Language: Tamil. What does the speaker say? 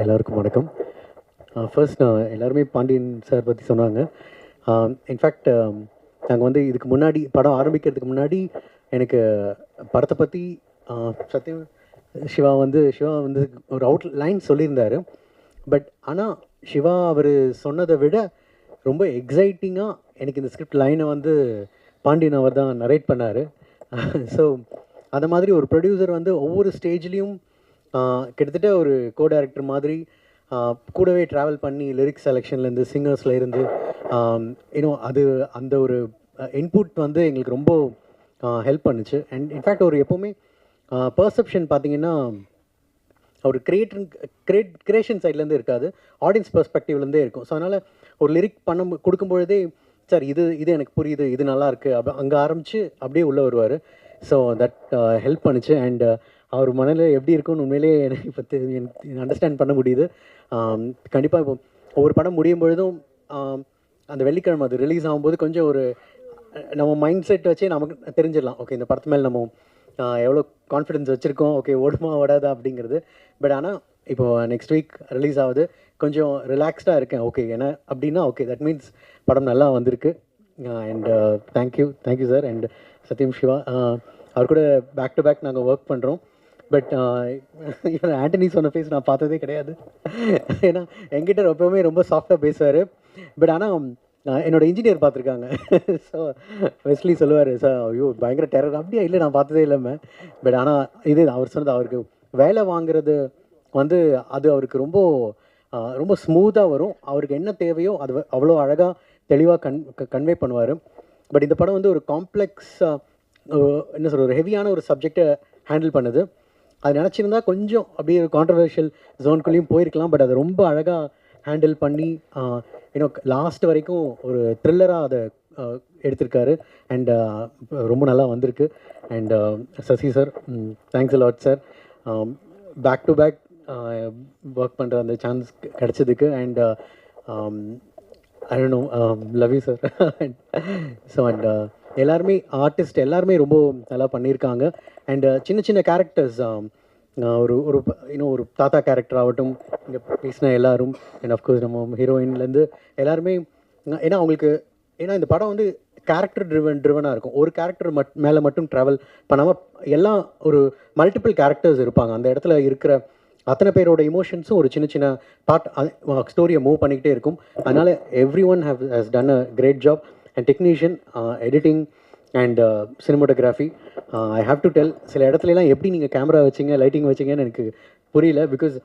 எல்லாருக்கும் வணக்கம். ஃபர்ஸ்ட் நான் எல்லாருமே பாண்டியன் சார் பற்றி சொன்னாங்க. இன்ஃபேக்ட் நாங்கள் வந்து இதுக்கு முன்னாடி படம் ஆரம்பிக்கிறதுக்கு முன்னாடி எனக்கு படத்தை பற்றி சத்யம் சிவா வந்து ஒரு லைன் சொல்லியிருந்தார். பட் ஆனால் சிவா அவர் சொன்னதை விட ரொம்ப எக்ஸைட்டிங்காக எனக்கு இந்த ஸ்கிரிப்ட் லைனை வந்து பாண்டியன் அவர் தான் நரேட் பண்ணார். ஸோ அந்த மாதிரி ஒரு ப்ரொடியூசர் வந்து ஒவ்வொரு ஸ்டேஜ்லேயும் கிட்டத்தட்ட ஒரு கோ டைரக்டர் மாதிரி கூடவே ட்ராவல் பண்ணி லிரிக்ஸ் செலெக்ஷன்லேருந்து சிங்கர்ஸில் இருந்து இன்னும் அது அந்த ஒரு இன்புட் வந்து எங்களுக்கு ரொம்ப ஹெல்ப் பண்ணுச்சு. அண்ட் இன்ஃபேக்ட் ஒரு எப்போவுமே பர்செப்ஷன் பார்த்திங்கன்னா ஒரு கிரியேஷன் சைட்லேருந்து இருக்காது, ஆடியன்ஸ் பெர்ஸ்பெக்டிவ்லேருந்தே இருக்கும். ஸோ அதனால் ஒரு லிரிக் கொடுக்கும்பொழுதே சார் இது எனக்கு புரியுது, இது நல்லாயிருக்கு, அங்கே ஆரம்பித்து அப்படியே உள்ளே வருவார். ஸோ தட் ஹெல்ப் பண்ணுச்சு. அண்ட் அவர் மனநிலை எப்படி இருக்குன்னு உண்மையிலே எனக்கு இப்போ எனக்கு அண்டர்ஸ்டாண்ட் பண்ண முடியுது. கண்டிப்பாக இப்போ ஒவ்வொரு படம் முடியும் பொழுதும் அந்த வெள்ளிக்கிழமை அது ரிலீஸ் ஆகும்போது கொஞ்சம் ஒரு நம்ம மைண்ட் செட் வச்சே நமக்கு தெரிஞ்சிடலாம், ஓகே இந்த படத்து மேலே நம்ம எவ்வளோ கான்ஃபிடென்ஸ் வச்சுருக்கோம், ஓகே ஓடுமா ஓடாதா அப்படிங்கிறது. பட் ஆனால் இப்போது நெக்ஸ்ட் வீக் ரிலீஸ் ஆகுது, கொஞ்சம் ரிலாக்ஸ்டாக இருக்கேன். ஓகே ஏன்னா அப்படின்னா ஓகே தட் மீன்ஸ் படம் நல்லா வந்திருக்கு. And thank you sir. அண்ட் சத்யம் சிவா அவர் கூட பேக் டு பேக் நாங்கள் ஒர்க் பண்ணுறோம். பட் இவன் ஆண்டனி சொன்ன ஃபேஸ் நான் பார்த்ததே கிடையாது. ஏன்னா என்கிட்ட எப்போவுமே ரொம்ப சாஃப்டாக பேசுவார். பட் ஆனால் என்னோடய இன்ஜினியர் பார்த்துருக்காங்க. ஸோ வெஸ்லி சொல்லுவார், சார் ஐயோ பயங்கர டெரர், அப்படியே இல்லை நான் பார்த்ததே இல்லாமல். பட் ஆனால் இது அவர் சொன்னது, அவருக்கு வேலை வாங்குறது வந்து அது அவருக்கு ரொம்ப ரொம்ப ஸ்மூத்தாக வரும். அவருக்கு என்ன தேவையோ அது அவ்வளோ அழகாக தெளிவாக கன்வே பண்ணுவார். பட் இந்த படம் வந்து ஒரு காம்ப்ளெக்ஸ் என்ன சொல்கிற ஒரு ஹெவியான ஒரு சப்ஜெக்டை ஹேண்டில் பண்ணுது. அது நினச்சிருந்தா கொஞ்சம் அப்படியே ஒரு கான்ட்ரவர்ஷியல் ஜோனுக்குள்ளேயும் போயிருக்கலாம். பட் அதை ரொம்ப அழகாக ஹேண்டில் பண்ணி இன்னும் லாஸ்ட் வரைக்கும் ஒரு த்ரில்லராக அதை எடுத்திருக்காரு. அண்ட் ரொம்ப நல்லா வந்திருக்கு. And Sasi sir, thanks a lot sir. Back to back work பண்ணுற அந்த சான்ஸ் கிடச்சதுக்கு. And I don't know, love you sir. So and எல்லாருமே ஆர்டிஸ்ட் எல்லாருமே ரொம்ப நல்லா பண்ணியிருக்காங்க. அண்ட் சின்ன சின்ன கேரக்டர்ஸ், ஒரு ஒரு இன்னும் ஒரு தாத்தா கேரக்டர் ஆகட்டும், இங்கே பேசின எல்லாரும், அண்ட் அஃப்கோர்ஸ் நம்ம ஹீரோயின்லேருந்து எல்லாருமே, ஏன்னா அவங்களுக்கு ஏன்னா இந்த படம் வந்து கேரக்டர் ட்ரிவனாக இருக்கும். ஒரு கேரக்டர் மேலே மட்டும் ட்ராவல் பண்ணாமல் எல்லாம் ஒரு மல்டிபிள் கேரக்டர்ஸ் இருப்பாங்க. அந்த இடத்துல இருக்கிற அத்தனை பேரோட இமோஷன்ஸும் ஒரு சின்ன சின்ன பார்ட் ஸ்டோரியை மூவ் பண்ணிக்கிட்டே இருக்கும். அதனால் everyone has done a great job. And technician, editing and cinematography, I have to tell, சில இடத்துலலாம் எப்படி நீங்கள் கேமரா வச்சிங்க லைட்டிங் வச்சிங்கன்னு எனக்கு புரியல. பிகாஸ்